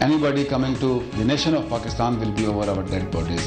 Anybody coming to the nation of Pakistan will be over our dead bodies.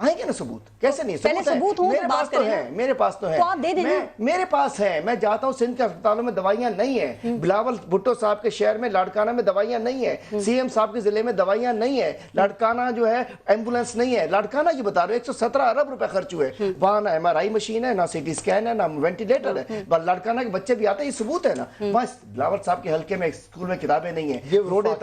آئیں گے نا ثبوت, کیسے نہیں پہلے ثبوت ہوں میرے پاس تو ہے, میرے پاس تو ہے, تو آپ دے دیں نا. میرے پاس ہے, میں جاتا ہوں سندھ کے اسپتالوں میں دوائیاں نہیں ہیں, بلاول بھٹو صاحب کے شہر میں لاڑکانہ میں دوائیاں نہیں ہیں, سی ایم صاحب کے ضلع میں دوائیاں نہیں ہیں, لاڑکانہ جو ہے ایمبولینس نہیں ہے, لاڑکانہ کی بتا رہے 117 ارب روپے خرچ ہوئے, وہاں نہ MRI مشین ہے, نہ CT اسکین ہے, نہ وینٹیلیٹر ہے, لاڑکانہ کے بچے بھی آتے ہیں, یہ ثبوت ہے نا. وہاں بلاول صاحب کے حلقے میں اسکول میں کتابیں نہیں ہیں, روڈے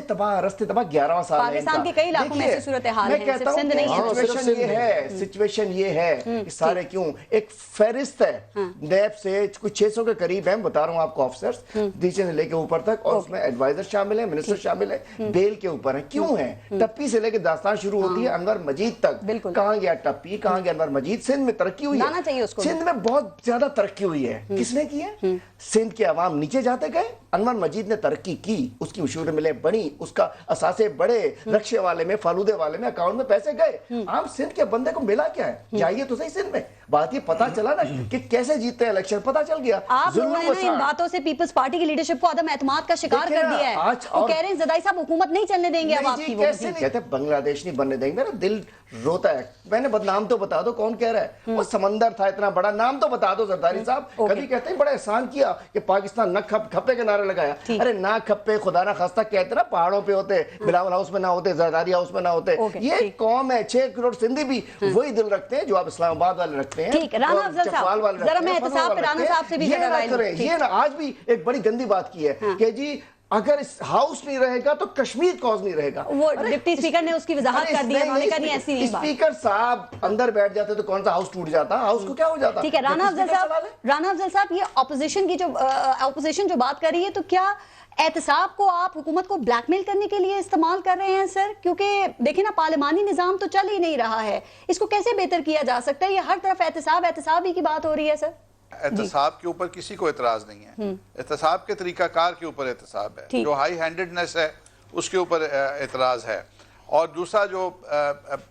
تباہ, رستے تباہ, 11واں سال ہے پاکستان کے کئی علاقوں میں ایسی صورتحال ہے, صرف سندھ نہیں ہے. سچویشن یہ ہے سارے کیوں, ایک فہرست ہے نیب سے کچھ 600 کے قریب ہیں, بتا رہا ہوں آپ کو آفیسرز, نیچے سے لے کے اوپر تک, اور اس میں ایڈوائزر شامل ہیں, منسٹر شامل ہیں, بیل کے اوپر ہیں. کیوں ہیں؟ ٹپی سے لے کے داستان شروع ہوتی ہے انور مجید تک, کہاں گیا ٹپی, کہاں گیا انور مجید. سندھ میں ترقی ہوئی ہے, سندھ میں بہت زیادہ ترقی ہوئی ہے. کس نے کی ہے؟ سندھ کے عوام نیچے جاتے گئے, انور مجید نے ترقی کی, اس کی مشہور ملیں بڑی, اس کا اثاثے بڑے, رکشے والے میں, فالودے والے میں اکاؤنٹ میں پیسے گئے. عام سندھ کے بندے کو ملا کیا ہے؟ جائیے تو صحیح سندھ میں, بات یہ پتا چلا نا کہ کیسے جیتے ہیں الیکشن, پتا چل گیا. آپ لوگوں نے ان باتوں سے پیپلز پارٹی کی لیڈرشپ کو عدم اعتماد کا شکار کر دیا ہے. وہ کہہ رہے ہیں زرداری صاحب حکومت نہیں چلنے دیں گے اب آپ کی. کیسے نہیں کہتے بنگلہ دیش نہیں بننے دیں گے, میرا دل روتا ہے. میں نے نام تو بتا دو کون کہہ رہا ہے, وہ سمندر تھا اتنا بڑا, نام تو بتا دو زرداری صاحب. کبھی کہتے ہیں بڑا احسان کیا کہ پاکستان نہ کھپے کے نعرے لگایا. ارے نہ کھپے خدا نہ خواستہ کہتے نا پہاڑوں پہ ہوتے, بلاول ہاؤس میں نہ ہوتے, زرداری ہاؤس میں نہ ہوتے. یہ قوم ہے, 6 کروڑ سندھی بھی وہی دل رکھتے ہیں جو آپ اسلام آباد والے رکھتے ہیں. ٹھیک, رانا افضل صاحب ذرا میں احتساب پہ رانا صاحب سے بھی یہ نا آج بھی ایک بڑی گندی بات کی ہے کہ جی اگر اس ہاؤس نہیں رہے گا تو کشمیر کاز نہیں رہے گا. وہ ڈپٹی اسپیکر نے اس کی وضاحت کر دی ہے, انہوں نے کہا نہیں ایسی نہیں بات. اسپیکر صاحب اندر بیٹھ جاتے تو کون سا ہاؤس ٹوٹ جاتا, ہاؤس کو کیا ہو جاتا. ٹھیک ہے رانا افضل صاحب, یہ اپوزیشن جو بات کر رہی ہے, تو کیا احتساب کو آپ حکومت کو بلیک میل کرنے کے لیے استعمال کر رہے ہیں سر؟ کیونکہ دیکھیں نا پارلیمانی نظام تو چل ہی نہیں رہا ہے, اس کو کیسے بہتر کیا جا سکتا ہے؟ یہ ہر طرف احتساب ہی کی بات ہو رہی ہے سر. احتساب کے اوپر کسی کو اعتراض نہیں ہے, احتساب کے طریقہ کار کے اوپر احتساب ہے, جو ہائی ہینڈڈنس ہے اس کے اوپر اعتراض ہے. اور دوسرا جو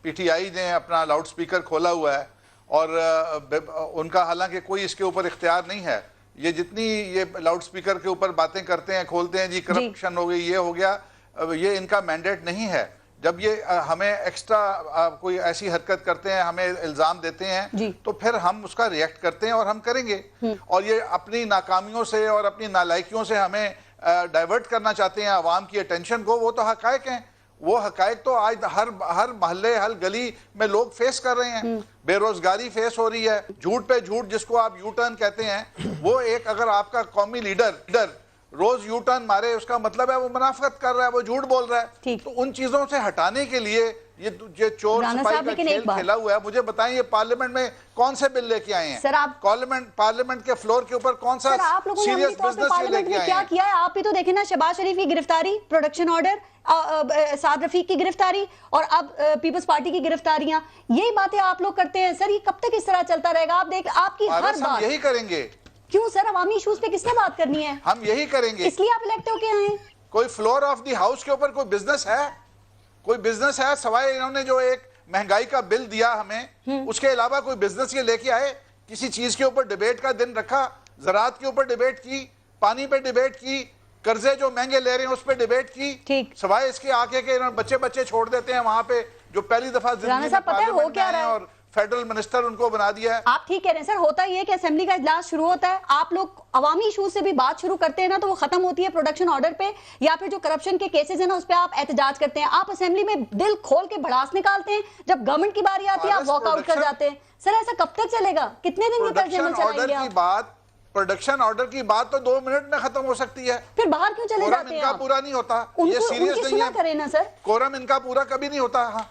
پی ٹی آئی نے اپنا لاؤڈ سپیکر کھولا ہوا ہے, اور ان کا حالانکہ کوئی اس کے اوپر اختیار نہیں ہے, یہ جتنی یہ لاؤڈ سپیکر کے اوپر باتیں کرتے ہیں, کھولتے ہیں جی کرپشن ہو گئی, یہ ہو گیا, یہ ان کا مینڈیٹ نہیں ہے. جب یہ ہمیں ایکسٹرا کوئی ایسی حرکت کرتے ہیں, ہمیں الزام دیتے ہیں, تو پھر ہم اس کا ریئیکٹ کرتے ہیں اور ہم کریں گے. اور یہ اپنی ناکامیوں سے اور اپنی نالائکیوں سے ہمیں ڈائیورٹ کرنا چاہتے ہیں عوام کی اٹینشن کو. وہ تو حقائق ہیں, وہ حقائق تو آج ہر محلے ہر گلی میں لوگ فیس کر رہے ہیں. بے روزگاری فیس ہو رہی ہے, جھوٹ پہ جھوٹ جس کو آپ یو ٹرن کہتے ہیں, وہ ایک اگر آپ کا قومی لیڈر روز یو ٹرن مارے, اس کا مطلب ہے وہ منافقت کر رہا ہے, وہ جھوٹ بول رہا ہے. تو ان چیزوں سے ہٹانے کے لیے یہ چور سپاہی کا کھیل کھیلا ہوا ہے. مجھے بتائیں یہ پارلیمنٹ میں کون سے بل لے کے آئے ہیں؟ پارلیمنٹ کے فلور کے اوپر کون سا سیریس بزنس لے کے آئے ہیں؟ کیا کیا ہے آپ بھی تو دیکھیں نا, شہباز شریف کی گرفتاری, پروڈکشن آرڈر, سعد رفیق کی گرفتاری, اور اب پیپلز پارٹی کی گرفتاریاں, یہی باتیں آپ لوگ کرتے ہیں سر. یہ کب تک اس طرح چلتا رہے گا؟ آپ دیکھ آپ کی ہر بات یہی کریں گے. کیوں سر؟ عوامی ایشوز پہ کس نے بات کرنی ہے؟ ہم یہی کریں گے, اس لیے آپ الیکٹ ہو کے آئے ہیں. کوئی فلور آف دی ہاؤس کے اوپر کوئی بزنس ہے؟ کوئی بزنس ہے سوائے انہوں نے جو ایک مہنگائی کا بل دیا ہمیں, اس کے علاوہ کوئی بزنس یہ لے کے آئے؟ کسی چیز کے اوپر ڈیبیٹ کا دن رکھا, زراعت کے اوپر ڈیبیٹ کی, پانی پہ ڈیبیٹ کی, قرضے جو مہنگے لے رہے ہیں اس پہ ڈیبیٹ کی, سوائے اس کے آگے کے بچے چھوڑ دیتے ہیں وہاں پہ جو پہلی دفعہ زندگی میں پارلیمنٹ میں آئے ہیں اور فیڈرل منسٹر ان کو بنا دیا ہے. آپ ٹھیک کہہ رہے ہیں سر, ہوتا ہی ہے کہ اسمبلی کا اجلاس شروع ہوتا ہے, آپ لوگ عوامی ایشوز سے بھی بات شروع کرتے ہیں نا, تو وہ ختم ہوتی ہے پروڈکشن آرڈر پہ, یا پھر جو کرپشن کے کیسز ہیں نا اس پہ آپ احتجاج کرتے ہیں. آپ اسمبلی میں دل کھول کے بھڑاس نکالتے ہیں, جب گورنمنٹ کی باری آتی ہے آپ واک آؤٹ کر جاتے ہیں. سر ایسا کب تک چلے گا؟ کتنے دن کے طرز عمل چلائیں گے آپ؟ پروڈکشن آرڈر کی بات تو 2 منٹ میں ختم ہو سکتی ہے. پھر باہر کیوں چلے جاتے ہیں؟ کورم ان کا پورا نہیں ہوتا, یہ سیریس نہیں ہے. کورم ان کا پورا کبھی نہیں ہوتا. ہاں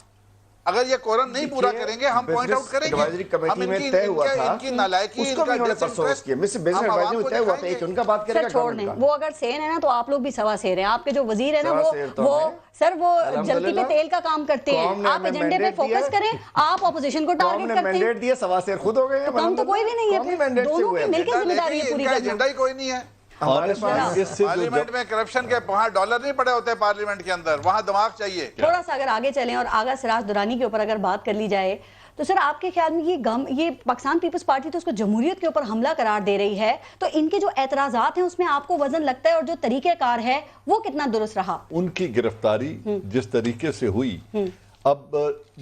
اگر یہ کورم نہیں پورا کریں گے ہم پوائنٹ آؤٹ کریں گے. ایڈوائزری کمیٹی میں طے ہوا تھا, ان کی نالائکی, اس کو بھی انہوں نے پرسوز کیا. بزنس ایڈوائزری میں طے ہوا تھا, ایک ان کا بات کرے گا چھوڑنے. وہ اگر سین ہے نا تو آپ لوگ بھی سوا سیر ہیں. آپ کے جو وزیر ہیں نا وہ سر وہ جلدی پہ تیل کا کام کرتے ہیں. آپ ایجنڈے پہ فوکس کریں, آپ اپوزیشن کو ٹارگٹ کرتے ہیں. مینڈیٹ دیا, سوا سیر خود ہو گئے ہیں. کام تو کوئی بھی نہیں ہے, دونوں کی مل کے ذمہ داری ہے پوری کرنا. ایجنڈا ہی کوئی نہیں ہے. پارلیمنٹ میں کرپشن کے وہاں ڈالر نہیں پڑے ہوتے, پارلیمنٹ کے اندر وہاں دماغ چاہیے. تھوڑا سا اگر آگے چلیں اور آغا سراج درانی کے اوپر اگر بات کر لی جائے, تو سر آپ کے خیال میں یہ پاکستان پیپلز پارٹی تو اس کو جمہوریت کے اوپر حملہ قرار دے رہی ہے، تو ان کے جو اعتراضات ہیں اس میں آپ کو وزن لگتا ہے اور جو طریقہ کار ہے وہ کتنا درست رہا؟ ان کی گرفتاری جس طریقے سے ہوئی، اب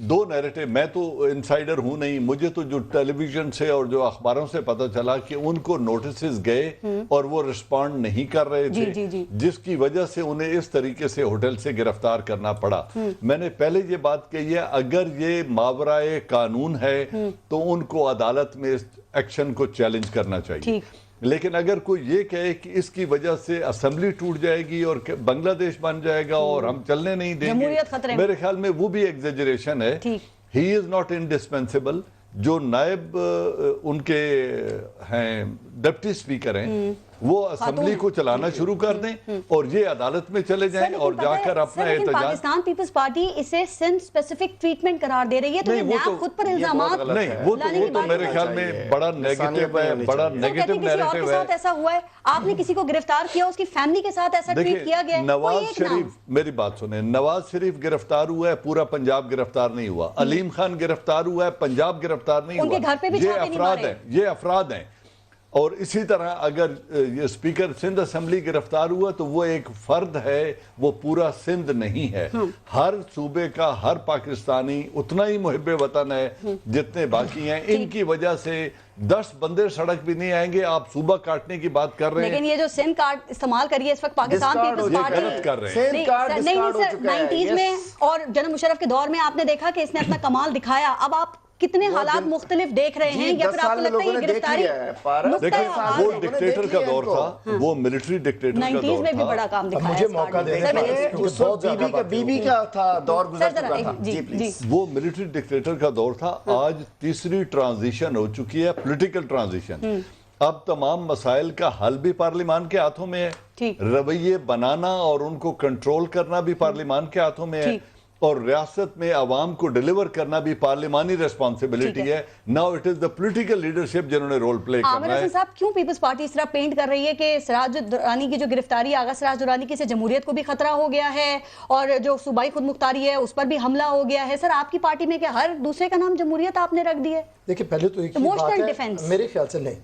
دو نیریٹو، میں تو انسائیڈر ہوں نہیں، مجھے تو جو ٹیلی ویژن سے اور جو اخباروں سے پتہ چلا کہ ان کو نوٹسز گئے اور وہ رسپونڈ نہیں کر رہے تھے، جس کی وجہ سے انہیں اس طریقے سے ہوٹل سے گرفتار کرنا پڑا۔ میں نے پہلے یہ بات کہی ہے، اگر یہ ماورائے قانون ہے تو ان کو عدالت میں اس ایکشن کو چیلنج کرنا چاہیے، لیکن اگر کوئی یہ کہے کہ اس کی وجہ سے اسمبلی ٹوٹ جائے گی اور بنگلہ دیش بن جائے گا اور ہم چلنے نہیں دیں گے، میرے خیال میں وہ بھی ایگزیجریشن ہے۔ ہی از ناٹ انڈسپینسیبل۔ جو نائب ان کے ہیں ڈپٹی سپیکر ہیں وہ اسمبلی کو چلانا شروع کر دیں اور یہ عدالت میں چلے جائیں اور جا کر اپنا احتجاج۔ پاکستان پیپلز پارٹی اسے سندھ اسپیسیفک ٹریٹمنٹ قرار دے رہی ہے، تو یہ نیب خود پر الزامات نہیں، وہ تو میرے خیال میں بڑا نیگیٹو ہے، بڑا نیگیٹو نیریٹو ہے۔ کسی اور کے ساتھ ایسا ہوا ہے، آپ نے کسی کو گرفتار کیا، اس کی فیملی کے ساتھ ایسا ٹریٹ کیا گیا ہے؟ نواز شریف، میری بات سنیں، نواز شریف گرفتار ہوا ہے، پورا پنجاب گرفتار نہیں ہوا۔ علیم خان گرفتار ہوا ہے، پنجاب گرفتار نہیں ہوا۔ یہ افراد ہیں۔ اور اسی طرح اگر یہ اسپیکر سندھ اسمبلی گرفتار ہوا تو وہ ایک فرد ہے، وہ پورا سندھ نہیں ہے۔ ہر صوبے کا ہر پاکستانی اتنا ہی محب وطن ہے جتنے باقی ہیں۔ ان کی وجہ سے 10 بندے سڑک بھی نہیں آئیں گے، آپ صوبہ کاٹنے کی بات کر رہے ہیں۔ لیکن یہ جو سندھ کارڈ استعمال کریے اس وقت پاکستان پیپلز پارٹی غلط کر رہے ہیں۔ نہیں سر، 90s میں اور جنرل مشرف کے دور میں آپ نے دیکھا کہ اس نے اپنا کمال دکھایا۔ اب آپ کتنے حالات مختلف دیکھ رہے ہیں، یا پھر آپ کو لگتا ہے یہ گرفتاری دیکھیں وہ ڈکٹیٹر کا دور تھا، وہ ملٹری ڈکٹیٹر کا دور تھا۔ 90s میں بھی بڑا کام دکھایا۔ مجھے موقع دیں، بی بی کا تھا دور گزر چکا تھا۔ جی پلیز۔ وہ ملٹری ڈکٹیٹر کا دور تھا۔ آج تیسری ٹرانزیشن ہو چکی ہے، پولیٹیکل ٹرانزیشن۔ اب تمام مسائل کا حل بھی پارلیمان کے ہاتھوں میں ہے، رویے بنانا اور ان کو کنٹرول کرنا بھی پارلیمان کے ہاتھوں میں ہے، اور ریاست میں عوام کو ڈیلیور کرنا بھی پارلیمانی ریسپانسبلٹی ہے۔ Now it is the political leadership جنہوں نے رول پلے کرنا ہے۔ عامر حسن صاحب، کیوں پیپلز پارٹی اس طرح پینٹ کر رہی ہے کہ سراج درانی کی جو گرفتاری، آغا سراج درانی کی سے جمہوریت کو بھی خطرہ ہو گیا ہے اور جو صوبائی خود مختاری ہے اس پر بھی حملہ ہو گیا ہے؟ سر آپ کی پارٹی میں کیا ہر دوسرے کا نام جمہوریت آپ نے رکھ دی ہے؟ دیکھیں پہلے تو ایک بات ہے، میرے خیال سے نہیں،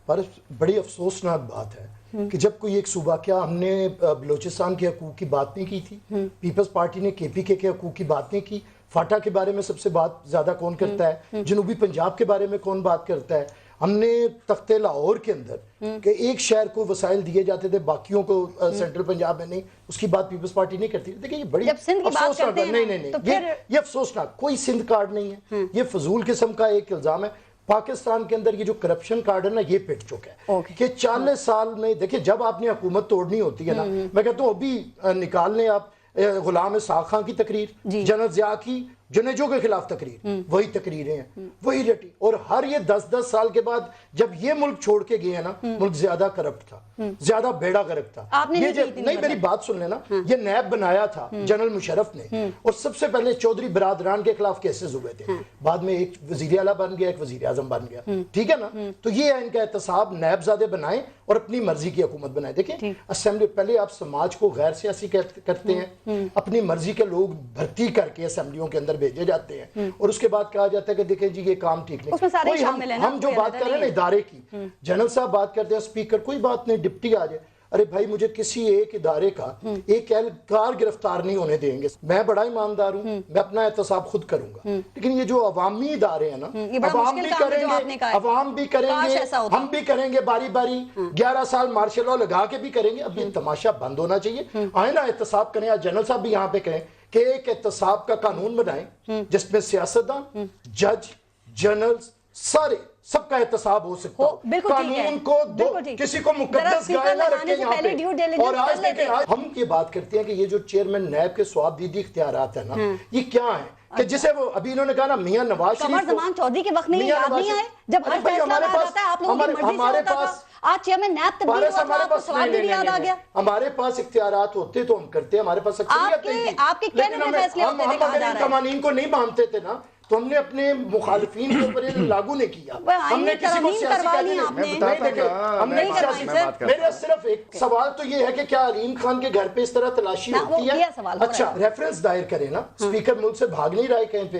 پر بڑی افسوسناک بات ہے کہ جب کوئی ایک صوبہ، کیا ہم نے بلوچستان کے حقوق کی بات نہیں کی تھی؟ پیپلز پارٹی نے KPK کے حقوق کی بات نہیں کی؟ فاٹا کے بارے میں سب سے بات زیادہ کون کرتا ہے؟ جنوبی پنجاب کے بارے میں کون بات کرتا ہے؟ ہم نے تخت لاہور کے اندر کہ ایک شہر کو وسائل دیے جاتے تھے، باقیوں کو سینٹرل پنجاب میں نہیں، اس کی بات پیپلز پارٹی نہیں کرتی۔ دیکھیں یہ بڑی افسوسناک ہے۔ نہیں، یہ افسوسناک، کوئی سندھ کارڈ نہیں ہے، یہ فضول قسم کا ایک الزام ہے۔ پاکستان کے اندر یہ جو کرپشن کارڈ ہے نا، یہ پٹ چکا ہے کہ 40 سال میں دیکھیں جب آپ نے حکومت توڑنی ہوتی ہے نا، میں کہتا ہوں ابھی نکال لیں آپ غلام اسحاق خان کی تقریر، جنرل ضیاء کی جنیجو کے خلاف تقریر، وہی تقریریں ہیں، وہی رٹی، اور ہر یہ 10 سال کے بعد جب یہ ملک چھوڑ کے گئے ہیں نا، ملک زیادہ کرپٹ تھا، زیادہ بیڑا گرک تھا۔ نہیں میری بات سن لینا، یہ نیب بنایا تھا جنرل مشرف نے، اور سب سے پہلے چودھری برادران کے خلاف کیسز ہوئے تھے، بعد میں ایک وزیر اعلیٰ بن گیا، ایک وزیر اعظم بن گیا، ٹھیک ہے نا؟ تو یہ ہے ان کا احتساب، نیب زادے بنائیں اور اپنی مرضی کی حکومت بنائیں۔ دیکھیں اسمبلی، پہلے آپ سماج کو غیر سیاسی کرتے ہیں، اپنی مرضی کے لوگ بھرتی کر کے اسمبلیوں کے اندر بھیجے جاتے ہیں، اور اس کے بعد کہا جاتا ہے کہ دیکھیں جی یہ کام ٹھیک نہیں۔ ہم جو بات کر رہے ہیں نا ادارے کی، جنرل صاحب بات کرتے ہیں، اسپیکر کوئی بات نہیں، ڈپٹی آ جائے، ارے بھائی مجھے کسی ایک ادارے کا ایک اہلکار گرفتار نہیں ہونے دیں گے، میں بڑا ایماندار ہوں، میں اپنا احتساب خود کروں گا۔ لیکن یہ جو عوامی ادارے ہیں نا، عوام بھی کریں گے، عوام بھی کریں گے، ہم بھی کریں گے باری باری، 11 سال مارشل لاء لگا کے بھی کریں گے۔ اب یہ تماشا بند ہونا چاہیے، آئیں نا احتساب کریں۔ جنرل صاحب بھی یہاں پہ کہیں کہ ایک احتساب کا قانون بنائیں جس میں سیاستدان، جج، جنرلز، سارے سب کا احتساب ہو سکتا ہے، قانون کو کسی کو مقدس گائے نہ رکھیں یہاں پہ۔ اور آج دیکھیں، ہم یہ بات کرتے ہیں کہ یہ جو چیئرمین نیب کے سوابدیدی اختیارات ہیں نا، یہ کیا ہیں کہ جسے وہ ابھی انہوں نے کہا نا میاں نواز شریف قمر زمان چودھری کے وقت میں یہ یاد نہیں آئے جب ہر فیصلہ آ جاتا ہے آپ لوگوں کی مرضی سے ہوتا تھا؟ آج چیئرمین نیب تبدیل ہوا تھا، آپ کو سوابدیدی یاد آ گیا؟ ہمارے پاس اختیارات ہوتے تو ہم کرتے، ہمارے پاس اکثریت نہیں تھی، آپ کے کہنے میں فیصلے ہوتے تھے، کہا جا رہا ہے۔ قوانین کو نہیں مانتے تھے نا، تو ہم نے اپنے مخالفین کے اوپر لاگو نہیں کیا، ہم نے کسی کو سیاسی میرا صرف ایک سوال تو یہ ہے کہ کیا علیم خان کے گھر پہ اس طرح تلاشی ہوتی ہے؟ اچھا ریفرنس دائر کریں نا، اسپیکر ملک سے بھاگ نہیں رہا ہے کہیں پہ،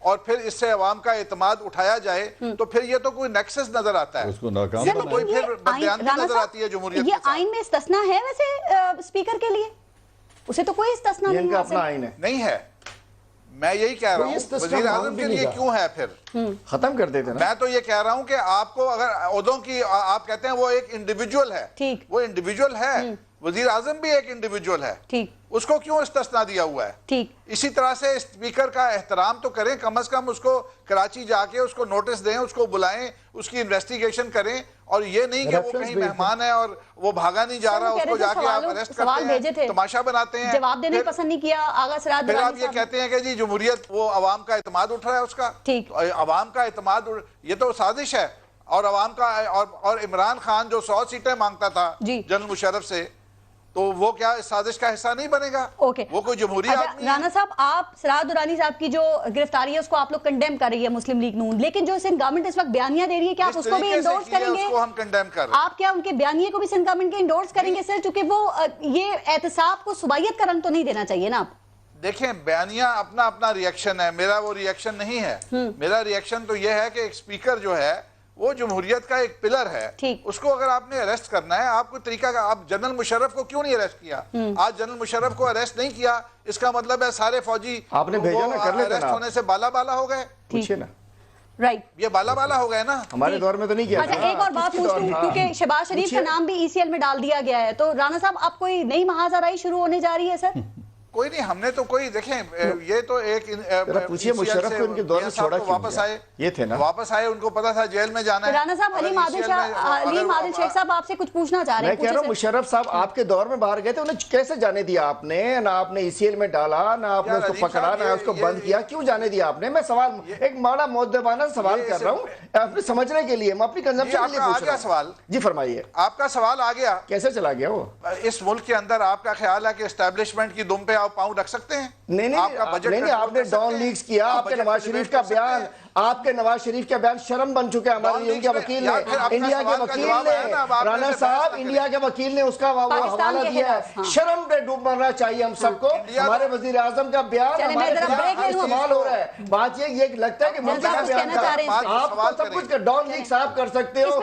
اور پھر اس سے عوام کا اعتماد اٹھایا جائے تو پھر یہ تو کوئی نیکسس نظر آتا ہے، اس کو ناکام یہ تو کوئی پھر بددیانتی نظر آتی ہے جمہوریت کے یہ ساتھ۔ آئین میں استثناء ہے ویسے اسپیکر کے لیے؟ اسے تو کوئی استثناء یہ ان نہیں کا حاصل اپنا آئین ہے، نہیں ہے، میں یہی کہہ رہا ہوں وزیر اعظم کے لیے کیوں ہے پھر؟ ختم کر دیتے نا۔ میں تو یہ کہہ رہا ہوں کہ آپ کو اگر عہدوں کی آپ کہتے ہیں وہ ایک انڈیویجول ہے، ٹھیک، وہ انڈیویجول ہے، وزیر اعظم بھی ایک انڈیویجول ہے، ٹھیک، اس کو کیوں استثناء دیا ہوا ہے؟ ٹھیک، اسی طرح سے اسپیکر کا احترام تو کریں، کم از کم اس کو کراچی جا کے اس کو نوٹس دیں، اس کو بلائیں، اس کی انویسٹیگیشن کریں، اور یہ نہیں کہ وہ کہیں مہمان ہے اور وہ بھاگا نہیں جا رہا، اس کو جا کے آپ اریسٹ کرتے ہیں، تماشا بناتے ہیں، جواب دینے پسند نہیں کیا آغا سرات پھر درانی آپ یہ کہتے ہیں کہ جی جمہوریت وہ عوام کا اعتماد اٹھ رہا ہے اس کا، عوام کا اعتماد، یہ تو سازش ہے، اور عوام کا اور عمران خان جو 100 سیٹیں مانگتا تھا جنرل مشرف سے، تو وہ کیا اس سازش کا حصہ نہیں بنے گا؟ وہ کوئی جمہوری آدمی ہے؟ رانا صاحب، آپ سرات درانی صاحب کی جو گرفتاری ہے اس کو آپ لوگ کنڈیم کر رہی ہے مسلم لیگ نون، لیکن جو سندھ گورنمنٹ اس وقت بیانیہ دے رہی ہے، کیا آپ اس کو بھی انڈورس کریں گے؟ اس کو ہم کنڈیم کر رہے ہیں۔ آپ کیا ان کے بیانیے کو بھی سندھ گورنمنٹ کے انڈورس کریں گے سر؟ چونکہ وہ یہ احتساب کو صوبائیت کا رنگ تو نہیں دینا چاہیے نا آپ؟ دیکھیں بیانیہ اپنا اپنا ریئیکشن ہے، میرا وہ ریئیکشن نہیں ہے، میرا ریئیکشن تو یہ ہے کہ ایک اسپیکر جو ہے وہ جمہوریت کا ایک پلر ہے، اس کو اگر آپ نے اریسٹ کرنا ہے، آپ کو طریقہ کا، آپ جنرل مشرف کو کیوں نہیں اریسٹ کیا؟ آج جنرل مشرف کو اریسٹ نہیں کیا، اس کا مطلب ہے سارے فوجی آپ نے بھیجا نا، کر لیتے اریسٹ ہونے سے بالا بالا ہو گئے، پوچھئے نا، رائٹ، یہ بالا بالا ہو گئے نا، ہمارے دور میں تو نہیں کیا۔ اچھا ایک اور بات پوچھ لوں، کیونکہ شہباز شریف کا نام بھی ECL میں ڈال دیا گیا ہے، تو رانا صاحب آپ کوئی نئی محاذ آرائی شروع ہونے جا رہی ہے سر؟ کوئی نہیں، ہم نے تو کوئی، دیکھیں یہ تو ایک پوچھئے مشرف کو ان کے دور میں چھوڑا کیوں واپس آئے، یہ تھے نا، واپس آئے، ان کو پتا تھا جیل میں جانا ہے۔ رانا صاحب حلیم عادل شیخ صاحب آپ سے کچھ پوچھنا چاہ رہے ہیں؟ میں کہہ رہا ہوں مشرف صاحب آپ کے دور میں باہر گئے تھے، انہیں کیسے جانے دیا آپ نے؟ نہ آپ نے ECL میں ڈالا، نہ آپ نے اس کو پکڑا، نہ اس کو بند کیا، کیوں جانے دیا آپ نے؟ میں سوال ایک ماڑا مؤدبانہ سوال کر رہا ہوں اپنے سمجھنے کے لیے، میں اپنی کنزمپشن کے لیے پوچھ رہا ہوں۔ سوال جی فرمائیے، آپ کا سوال آ گیا، کیسے چلا گیا وہ؟ اس ملک کے اندر آپ کا خیال ہے کہ اسٹیبلشمنٹ کی دم پہ آپ پاؤں رکھ سکتے ہیں؟ نہیں آپ نے ڈان لیکس کیا، آپ کے نواز شریف کا بیان، آپ کے نواز شریف کا بیان شرم بن چکے ہیں ہمارے انڈیا کے وکیل نے، انڈیا کے وکیل نے، رانا صاحب انڈیا کے وکیل نے اس کا حوالہ دیا ہے، شرم پہ ڈوب مرنا چاہیے ہم سب کو۔ ہمارے وزیر اعظم کا بیان ہمارے استعمال ہو رہا ہے، بات یہ لگتا ہے کہ ملک کا بیان تھا، آپ کو سب کچھ ڈان لیکس آپ کر سکتے ہو،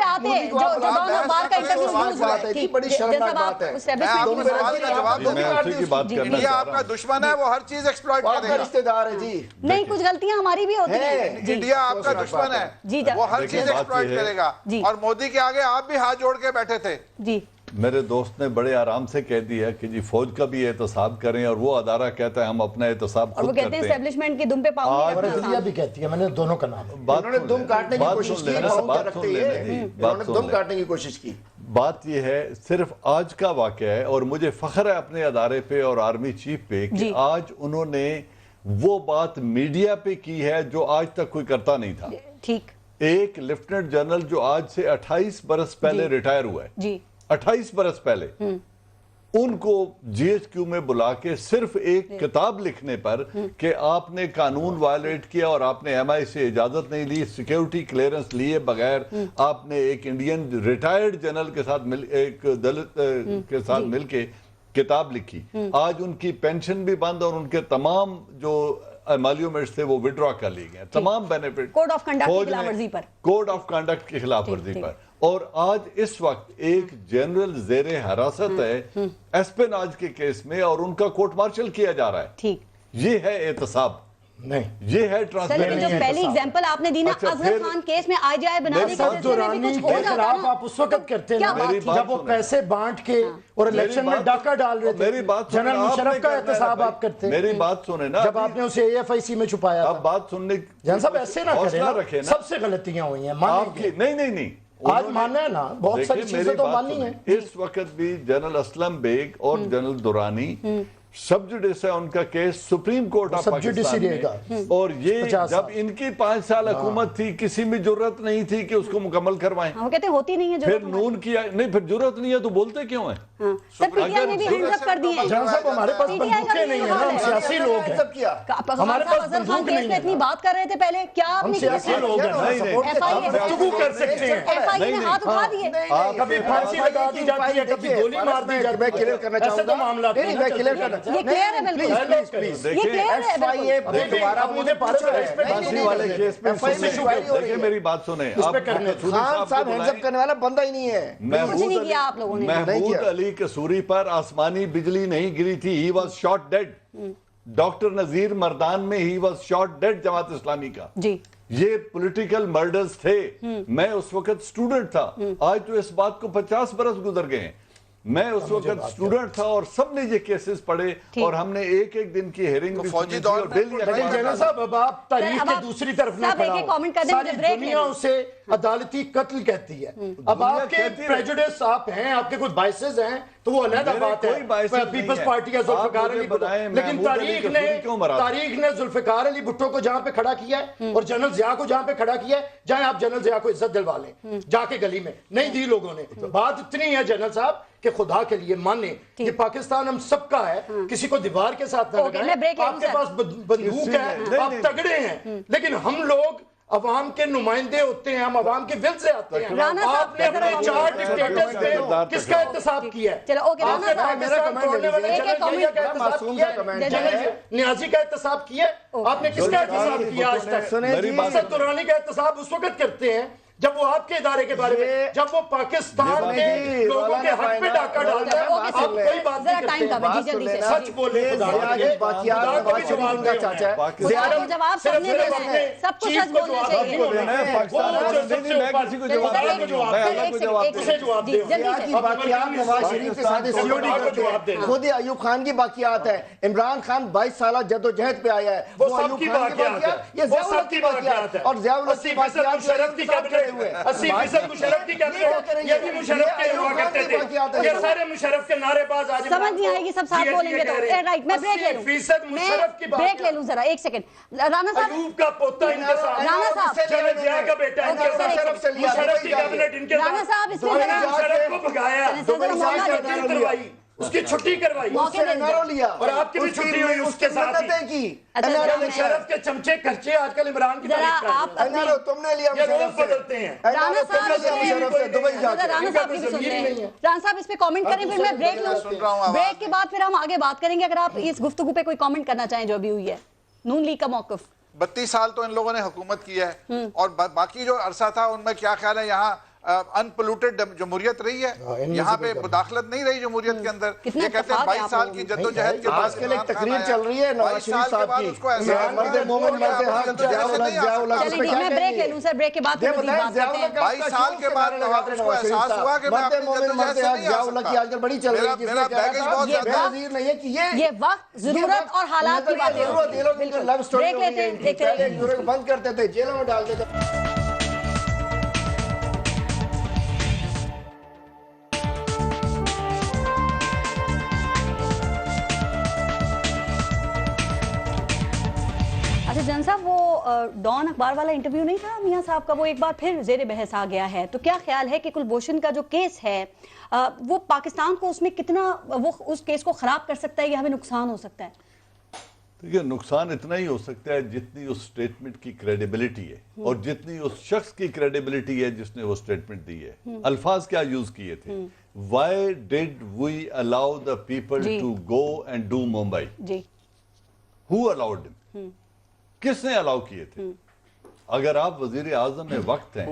بڑی شرمناک بات ہے۔ انڈیا آپ کا دشمن ہے، وہ ہر چیز ایکسپلائٹ کرے گا، رشتہ دار ہے جی، نہیں کچھ غلطیاں ہماری بھی ہوتی ہیں، انڈیا آپ کا دشمن ہے، وہ ہر چیز ایکسپلائٹ کرے گا، اور مودی کے آگے آپ بھی ہاتھ جوڑ کے بیٹھے تھے۔ جی میرے دوست نے بڑے آرام سے کہہ دیا کہ جی فوج کا بھی احتساب کریں، اور وہ ادارہ کہتا ہے ہم اپنا احتساب خود کرتے ہیں، اور وہ کہتے ہیں اسٹیبلشمنٹ کی دم پہ پاؤں نہیں رکھنا۔ عدلیہ بھی کہتی ہے، میں نے دونوں کا نام، انہوں نے دم کاٹنے کی کوشش کی، انہوں نے دم کاٹنے کی کوشش کی۔ بات یہ ہے صرف آج کا واقعہ ہے، اور مجھے فخر ہے اپنے ادارے پہ اور آرمی چیف پہ کہ آج انہوں نے وہ بات میڈیا پہ کی ہے جو آج تک کوئی کرتا نہیں تھا۔ ٹھیک، ایک لیفٹنٹ جنرل جو آج سے 28 برس پہلے ریٹائر ہوا ہے، 28 برس پہلے، ان کو GHQ میں بلا کے صرف ایک کتاب لکھنے پر کہ آپ نے قانون وائلیٹ کیا اور آپ نے MI سے اجازت نہیں لی، سیکیورٹی کلیئرنس لیے بغیر آپ نے ایک انڈین ریٹائرڈ جنرل کے ساتھ ایک دلت کے ساتھ مل کے کتاب لکھی، آج ان کی پینشن بھی بند اور ان کے تمام جو ایمالیومنٹس تھے وہ وڈرا کر لیے گئے، تمام بینیفٹ کوڈ آف کنڈکٹ کی خلاف ورزی پر، کوڈ آف کنڈکٹ کی خلاف ورزی پر۔ اور آج اس وقت ایک جنرل زیر حراست ہے ایسپن آج کے کیس میں، اور ان کا کورٹ مارشل کیا جا رہا ہے۔ یہ ہے احتساب، نہیں یہ ہے لیکن جو پہلی ایگزامپل آپ نے دی نا اظہر خان کیس میں IGI بنانے کے سلسلے میں بھی کچھ ہو جاتا نا، خلاف آپ اس وقت کرتے ہیں جب وہ پیسے بانٹ کے اور الیکشن میں ڈاکہ ڈال رہے تھے، جنرل مشرف کا احتساب آپ کرتے، میری بات سنیں نا، جب آپ نے اسے AFIC میں چھپایا تھا۔ اب بات سننے جان صاحب ایسے نہ کریں، سب سے غلطیاں ہوئی ہیں، نہیں آج ماننا ہے نا، بہت ساری چیزیں تو ماننی ہیں۔ اس وقت بھی جنرل اسلم بیگ اور جنرل دورانی سب جوڈیس ہے ان کا case supreme court of Pakistan میں، اور یہ جب ان کی 5 سال حکومت تھی کسی میں جرت نہیں تھی کہ اس کو مکمل کروائیں، وہ کہتے ہوتی نہیں ہے، پھر نون کیا نہیں، پھر جرت نہیں ہے تو بولتے کیوں ہیں؟ سر پی ٹی آئی نے بھی ہینڈز اپ کر دیے ہیں. جہاں صاحب ہمارے پاس بندوقیں نہیں ہیں نا، ہم سیاسی لوگ ہیں. ہمارے پاس اظہر خان کیس پہ اتنی بات کر رہے تھے پہلے، کیا آپ نے سیاسی لوگ ہیں، گفتگو کر سکتے ہیں. ایف آئی اے نے ہاتھ اٹھا دیے. کبھی پھانسی لگا دی جاتی ہے، کبھی گولی مار دی جاتی ہے. میں کلیئر کرنا چاہوں گا. ایسے تو معاملات نہیں میں کلیئر کرنا یہ کلیئر ہے بالکل، یہ کلیئر ہے بالکل. دوبارہ مجھے پھانسی والے کیس میں دیکھیں میری بات سنیں، خان صاحب ہینڈز اپ کرنے والا بندہ ہی نہیں ہے. کچھ نہیں کیا آپ لوگوں نے. محمود علی قصوری پر آسمانی بجلی نہیں گری تھی، he was shot dead. Doctor Nazir Mardan میں he was shot dead Jamaat Islami کا. جی یہ پولیٹیکل مرڈرز تھے. میں اس وقت سٹوڈنٹ تھا، آج تو اس بات کو 50 برس گزر گئے ہیں. میں اس وقت سٹوڈنٹ تھا اور سب نے یہ کیسز پڑھے اور ہم نے ایک ایک دن کی ہیرنگ بھی فوجی دور میں لیکن جنرل صاحب اب آپ تاریخ کے دوسری طرف نہ کھڑا ہو. ساری دنیا اسے عدالتی قتل کہتی ہے. اب آپ کے پریجوڈس آپ ہیں، آپ کے کچھ بائسز ہیں تو وہ علیحدہ بات ہے. پیپلز پارٹی کا ذوالفقار علی بھٹو، لیکن تاریخ نے ذوالفقار علی بھٹو کو جہاں پہ کھڑا کیا ہے اور جنرل ضیاء کو جہاں پہ کھڑا کیا ہے، جہاں آپ جنرل ضیاء کو عزت دلوا لیں جا کے گلی میں، نہیں دی لوگوں نے. بات اتنی ہے جنرل صاحب کہ خدا کے لیے مانیں یہ پاکستان ہم سب کا ہے، کسی کو دیوار کے ساتھ نہ لگائیں. آپ کے پاس بندوق ہے، آپ تگڑے ہیں، لیکن ہم لوگ عوام کے نمائندے ہوتے ہیں، ہم عوام کے دل سے آتے ہیں. آپ نے اپنے 4 ڈکٹیٹرز پہ کس کا احتساب کیا ہے؟ آپ نے پاکستان توڑنے والے جنرل ضیاء کا احتساب کیا ہے، جنرل نیازی کا احتساب کیا ہے؟ آپ نے کس کا احتساب کیا آج تک؟ اسد درانی کا احتساب اس وقت کرتے ہیں جب وہ آپ کے ادارے کے بارے میں، جب وہ پاکستان کے لوگوں کے حق پہ ڈاکہ ڈالتا ہے، آپ کوئی بات نہیں کرتے ہیں. سچ بولے خدا کو بھی جواب دے. جواب سب نے دینا ہے، سب کو سچ بولنا چاہیے. نواز شریف کے ساتھ خود ایوب خان کی باقیات ہے. عمران خان 22 سالہ جدوجہد پہ آیا ہے، وہ ایوب خان کی باقیات، یہ ضیاء الحق کی باقیات ہے. اور ضیاء الحق کی باقیات مشرف کی کیبنٹ 80% مشرف کی کیبنٹ، یہ بھی مشرف کے ہوا کرتے تھے. یہ سارے مشرف کے نعرے باز آج سمجھ نہیں آئے گی، سب ساتھ بولیں گے تو رائٹ. میں بریک لے لوں، 80% مشرف کی بریک لے لوں ذرا ایک سیکنڈ. رانا صاحب، ایوب کا پوتا ان کے ساتھ، رانا صاحب، جنرل ضیاء کا بیٹا ان کے ساتھ، مشرف کی کیبنٹ ان کے ساتھ. رانا صاحب اس میں مشرف کو بھگایا، کروائی، اس کی چھٹی کروائی اور آپ کی بھی چھٹی ہوئی اس کے ساتھ ہی. مشرف کے چمچے خرچے آج کل عمران کی تعریف کر رہے ہیں. تم نے لیا یہ روز بدلتے ہیں. رانا صاحب اس پہ کامنٹ کریں، پھر میں بریک لوں. بریک کے بعد پھر ہم آگے بات کریں گے. اگر آپ اس گفتگو پہ کوئی کامنٹ کرنا چاہیں جو ابھی ہوئی ہے. نون لیگ کا موقف. 32 سال تو ان لوگوں نے حکومت کی ہے اور باقی جو عرصہ تھا ان میں کیا خیال ہے، یہاں ان پولوٹڈ جمہوریت رہی ہے، یہاں پہ مداخلت نہیں رہی جمہوریت کے اندر. یہ کہتے ہیں 22 سال کی جدوجہد کے بعد آج کل ایک تقریر چل رہی ہے نواز شریف صاحب کی، مرد مومن مرد حق ضیاء الحق. چلیے میں بریک لے لوں سر، بریک کے بعد پھر مزید بات کرتے ہیں. 22 سال کے بعد اس کو احساس ہوا کہ میں مرد مومن مرد حق ضیاء الحق کی آج کل بڑی چل رہی ہے، جس نے کہا تھا بے نظیر نہیں ہے کہ یہ وقت ضرورت اور حالات کی باتیں ہوتی ہیں. لو سٹوری بریک لیتے ہیں، دیکھتے ہیں. بند کرتے تھے، جیلوں میں ڈال دیتے تھے. جن صاحب وہ ڈان اخبار والا انٹرویو نہیں تھا میاں صاحب کا، وہ ایک بار پھر زیر بحث آ گیا ہے. تو کیا خیال ہے کہ کلبھوشن کا جو کیس ہے وہ پاکستان کو اس میں کتنا وہ اس کیس کو خراب کر سکتا ہے یا ہمیں نقصان ہو سکتا ہے؟ دیکھیے نقصان اتنا ہی ہو سکتا ہے جتنی اس سٹیٹمنٹ کی کریڈیبلٹی ہے اور جتنی اس شخص کی کریڈیبلٹی ہے جس نے وہ سٹیٹمنٹ دی ہے. الفاظ کیا یوز کیے تھے؟ Why did we allow the people to go and do Mumbai? Who allowed him? کس نے الاؤ کیے تھے؟ اگر آپ وزیر اعظم میں وقت ہیں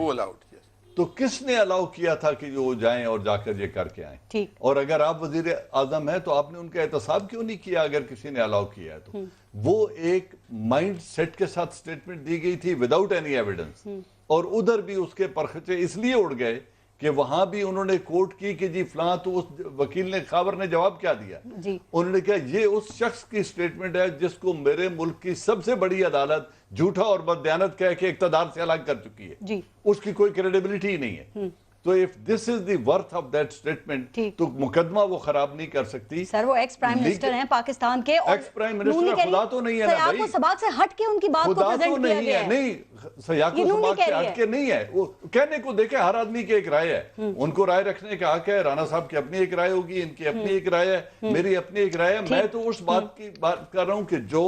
تو کس نے الاؤ کیا تھا کہ وہ جائیں اور جا کر یہ کر کے آئیں؟ اور اگر آپ وزیر اعظم ہیں تو آپ نے ان کا احتساب کیوں نہیں کیا اگر کسی نے الاؤ کیا ہے تو؟ وہ ایک مائنڈ سیٹ کے ساتھ سٹیٹمنٹ دی گئی تھی وداؤٹ اینی ایویڈنس، اور ادھر بھی اس کے پرخچے اس لیے اڑ گئے کہ وہاں بھی انہوں نے کوٹ کی کہ جی فلاں، تو اس وکیل نے خاور نے جواب کیا دیا؟ انہوں نے کہا یہ اس شخص کی سٹیٹمنٹ ہے جس کو میرے ملک کی سب سے بڑی عدالت جھوٹا اور بددیانت کہہ کے اقتدار سے الگ کر چکی ہے، اس کی کوئی کریڈیبلٹی ہی نہیں ہے. تو if this is the worth of that statement تو مقدمہ وہ خراب نہیں کر سکتی. سر وہ ایکس پرائم منسٹر ہیں پاکستان کے, ایکس پرائم منسٹر خدا تو نہیں ہے نا بھائی, کو سباق سے ہٹ کے ان کی بات کو پریزنٹ کیا گیا ہے. نہیں سیاق کو سباق سے ہٹ کے نہیں ہے, وہ کہنے کو دیکھیں ہر آدمی کی ایک رائے ہے, ان کو رائے رکھنے کا حق ہے. رانا صاحب کی اپنی ایک رائے ہوگی, ان کی اپنی ایک رائے ہے, میری اپنی ایک رائے ہے. میں تو اس بات کی بات کر رہا ہوں کہ جو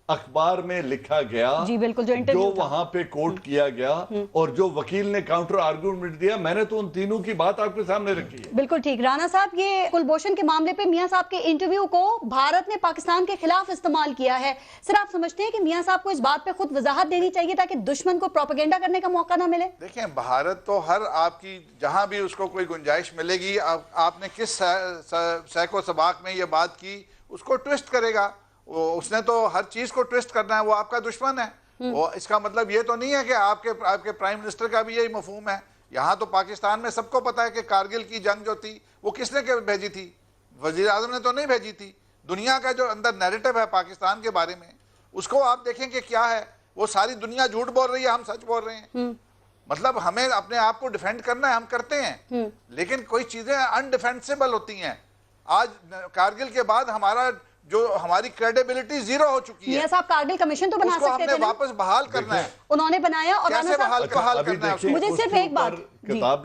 اخبار میں لکھا گیا, جو وہاں پہ کوٹ کیا گیا, اور جو وکیل نے کاؤنٹر آرگومنٹ دیا, میں نے تو ان تینوں کی بات آپ کے سامنے رکھی ہے. بالکل ٹھیک. رانا صاحب, یہ کلبھوشن کے معاملے پہ میاں صاحب کے انٹرویو کو بھارت نے پاکستان کے خلاف استعمال کیا ہے. سر آپ سمجھتے ہیں کہ میاں صاحب کو اس بات پہ خود وضاحت دینی چاہیے تاکہ دشمن کو پروپیگنڈا کرنے کا موقع نہ ملے؟ دیکھیں بھارت تو ہر آپ کی جہاں بھی اس کو کوئی گنجائش ملے گی, آپ نے کس سیک و سباق میں یہ بات کی, اس کو ٹویسٹ کرے گا. اس نے تو ہر چیز کو ٹویسٹ کرنا ہے, وہ آپ کا دشمن ہے. وہ اس کا مطلب یہ تو نہیں ہے کہ آپ کے پرائم منسٹر کا بھی یہی مفہوم ہے. یہاں تو پاکستان میں سب کو پتا ہے کہ کارگل کی جنگ جو تھی وہ کس نے بھیجی تھی, وزیر اعظم نے تو نہیں بھیجی تھی. دنیا کا جو اندر نیریٹو ہے پاکستان کے بارے میں, اس کو آپ دیکھیں کہ کیا ہے. وہ ساری دنیا جھوٹ بول رہی ہے, ہم سچ بول رہے ہیں. مطلب ہمیں اپنے آپ کو ڈیفینڈ کرنا ہے, ہم کرتے ہیں, لیکن کوئی چیزیں انڈیفینسیبل ہوتی ہیں. آج کارگل کے بعد جو ہماری کریڈیبلٹی زیرو ہو چکی ہے. میاں صاحب کارگل کمیشن تو بنا سکتے تھے, ہم نے واپس بحال کرنا ہے. انہوں نے بنایا, اور کیسے بحال کرنا ہے؟ مجھے صرف ایک بات,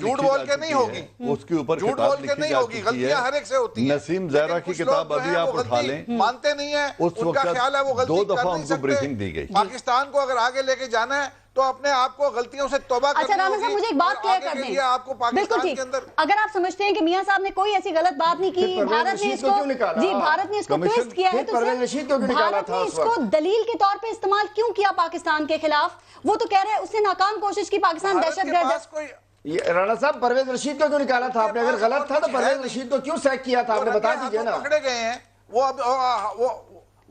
جھوٹ بول کے نہیں ہوگی, اس کے اوپر کتاب لکھی جا چکی ہے. غلطیاں ہر ایک سے ہوتی ہیں. نسیم زہرا کی کتاب ابھی آپ اٹھا لیں, مانتے نہیں ہیں, ان کا خیال ہے وہ غلطی کر نہیں سکتے. پاکستان کو اگر آگے لے کے جانا ہے تو اپنے آپ کو غلطیوں سے توبہ کرنی ہوگی. اچھا رانا صاحب مجھے ایک بات کلیئر کر دیں. آپ کو پاکستان کے اندر اگر آپ سمجھتے ہیں کہ میاں صاحب نے کوئی ایسی غلط بات نہیں کی, بھارت نے اس کو ٹویسٹ کیا ہے, تو بھارت نے اس کو دلیل کے طور پہ استعمال کیوں کیا پاکستان کے خلاف؟ وہ تو کہہ رہے ہیں اس نے ناکام کوشش کی, پاکستان دہشت گرد ہے. رانا صاحب پرویز رشید کو کیوں نکالا تھا آپ نے؟ اگر غلط تھا تو پرویز رشید کو کیوں سیک کیا تھا آپ نے بتا دیجئے نا. پکڑے گئے ہیں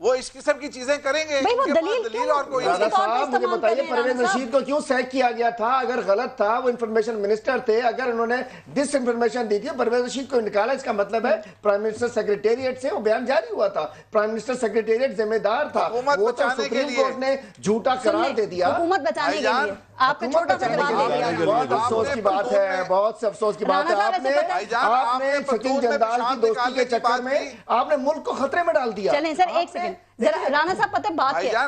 وہ اس قسم کی چیزیں کریں گے. دلیل اور کوئی رانا صاحب مجھے بتائیے پرویز رشید کو کیوں سیک کیا گیا تھا؟ اگر غلط تھا, وہ انفارمیشن منسٹر تھے, اگر انہوں نے ڈس انفارمیشن دی تھی, پرویز رشید کو نکالا, اس کا مطلب ہے پرائم منسٹر سیکریٹریٹ سے وہ بیان جاری ہوا تھا. پرائم منسٹر سیکریٹریٹ ذمہ دار تھا, وہ تو سپریم کورٹ نے جھوٹا قرار دے دیا. حکومت بچانے کے لیے آپ کا چھوٹا سا جواب دے دیا. بہت افسوس کی بات ہے, بہت سے افسوس کی بات ہے. آپ نے شکیل جندال کی دوستی کے چکر میں آپ نے ملک کو خطرے میں ڈال دیا. چلیں سر ایک سیکنڈ, رانا صاحب پتہ بات کیا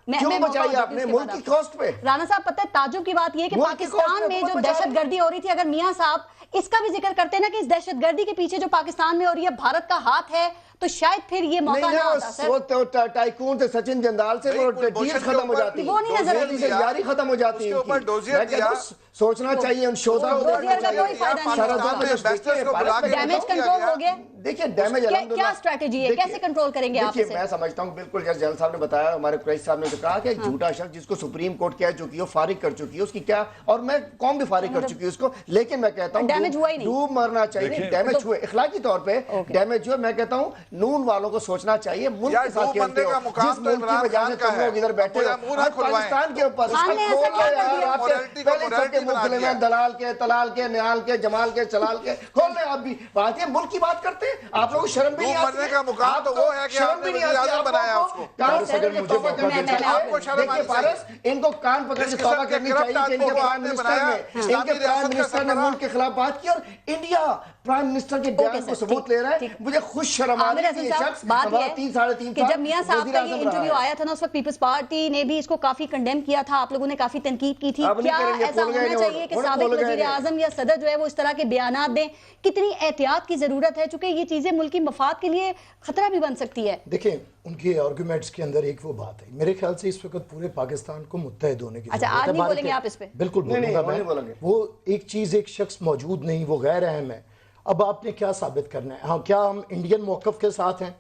کیوں بچائی آپ نے ملک کی کاسٹ پہ؟ رانا صاحب پتہ تعجب کی بات یہ ہے کہ پاکستان میں جو دہشت گردی ہو رہی تھی, اگر میاں صاحب اس کا بھی ذکر کرتے ہیں نا کہ اس دہشت گردی کے پیچھے جو پاکستان میں ہو رہی ہے بھارت کا ہاتھ ہے, تو شاید پھر یہ موقع نہ آتا. سر ٹائکون سے سچن جندال سے وہ ڈیل ختم ہو جاتی, وہ نہیں نظر آتی, یاری ختم ہو جاتی ہے. سوچنا چاہیے ان شوزہ ڈیمیج کنٹرول ہو گیا. دیکھیں ڈیمیج کیا اسٹریٹجی ہے, کیسے کنٹرول کریں گے آپ اسے؟ میں سمجھتا ہوں بالکل جیسے جنرل صاحب نے بتایا, ہمارے قریشی صاحب نے کہا کہ جھوٹا شخص جس کو سپریم کورٹ کہہ چکی ہو, فارغ کر چکی ہے, اس کی کیا, اور میں قوم بھی فارغ کر چکی ہے اس کو, لیکن میں کہتا ہوں ڈوب مرنا چاہیے. ڈیمیج ہوئے اخلاقی طور پہ, ڈیمیج ہوئے. میں کہتا ہوں نون والوں کو سوچنا چاہیے, ملک کے ساتھ کھیلتے ہو, جس ملک کی وجہ سے تم لوگ ادھر بیٹھے ہو, پاکستان کے اوپر دلال کے, تلال کے, نیال کے, جمال کے, چلال کے کھول لیں. آپ بھی بات ہے ملک کی بات کرتے ہیں, آپ لوگوں کو شرم بھی نہیں آتی. مرنے کا مقام تو وہ ہے کہ آپ نے وزیر اعظم بنایا اس کو. دیکھیے فارس, ان کو کان پکڑ کے توبہ کرنی چاہیے کہ ان کے پرائم منسٹر نے ملک کے خلاف بات کی, اور انڈیا پرائم منسٹر کے بیان کو ثبوت لے رہا ہے. مجھے خوش شرم آ رہی ہے یہ شخص 3.5 کہ جب میاں صاحب کا یہ انٹرویو آیا تھا نا, اس وقت پیپلز پارٹی نے بھی اس کو کافی کنڈیم کیا تھا, آپ لوگوں نے کافی تنقید کی تھی. کیا ایسا ہونا چاہیے کہ سابق وزیر اعظم یا صدر جو ہے وہ اس طرح کے بیانات دیں؟ کتنی احتیاط کی ضرورت ہے, چونکہ یہ چیزیں ملکی مفاد کے لیے خطرہ بھی بن سکتی ہے. دیکھیں ان کے آرگومنٹس کے اندر ایک وہ بات ہے, میرے خیال سے اس وقت پورے پاکستان کو متحد ہونے کی ضرورت ہے. اچھا آج نہیں بولیں گے آپ اس پہ؟ بالکل بولوں گا میں. وہ ایک چیز, ایک شخص موجود نہیں, وہ غیر اہم ہے. اب آپ نے کیا ثابت کرنا ہے؟ ہاں, کیا ہم انڈین موقف کے ساتھ ہیں؟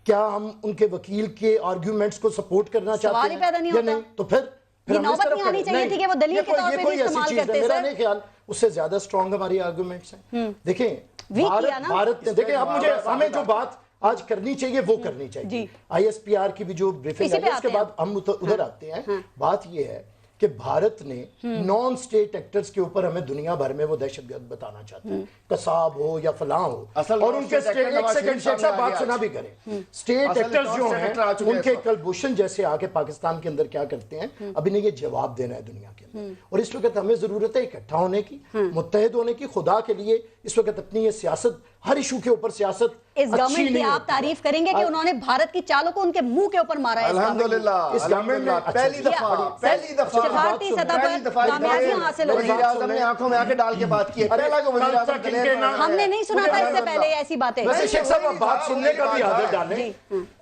کیا ہم ان کے وکیل کے آرگومنٹس کو سپورٹ کرنا چاہتے ہیں یا نہیں؟ تو پھر نوبت نہیں آنی چاہیے تھی کہ وہ دلیل کے طور پہ بھی استعمال کرتے. میرا نہیں خیال اس سے زیادہ اسٹرانگ ہماری آرگومنٹس ہیں. دیکھیں بھارت, دیکھیں اب مجھے, ہمیں جو بات آج کرنی چاہیے وہ کرنی چاہیے. آئی ایس پی آر کی بھی جو بریفنگ ہے, اس کے بعد ہم ادھر آتے ہیں. بات یہ ہے کہ بھارت نے نان اسٹیٹ ایکٹرز کے اوپر ہمیں دنیا بھر میں وہ دہشت گرد بتانا چاہتے ہیں, قصاب ہو یا فلاں ہو, اور ان کے ایک سیکنڈ شیخ صاحب بات سنا بھی کریں, اسٹیٹ ایکٹرز جو ہیں ان کے کلبھوشن جیسے آ کے پاکستان کے اندر کیا کرتے ہیں, ابھی نے یہ جواب دینا ہے دنیا کے اندر, اور اس وقت ہمیں ضرورت ہے اکٹھا ہونے کی, متحد ہونے کی. خدا کے لیے اس وقت اپنی یہ سیاست, ہر ایشو کے اوپر سیاست اس گورنمنٹ کی آپ تعریف کریں گے کہ انہوں نے بھارت کی چالوں کو ان کے منہ کے اوپر مارا ہے. الحمدللہ اس گورنمنٹ نے پہلی دفعہ سفارتی سطح پر کامیابیاں حاصل ہوئی. وزیر اعظم نے آنکھوں میں آ کے ڈال کے بات کی ہے. پہلا جو وزیر اعظم ہم نے نہیں سنا تھا اس سے پہلے ایسی باتیں. ویسے شیخ صاحب آپ بات سننے کا بھی عادت ڈالیں.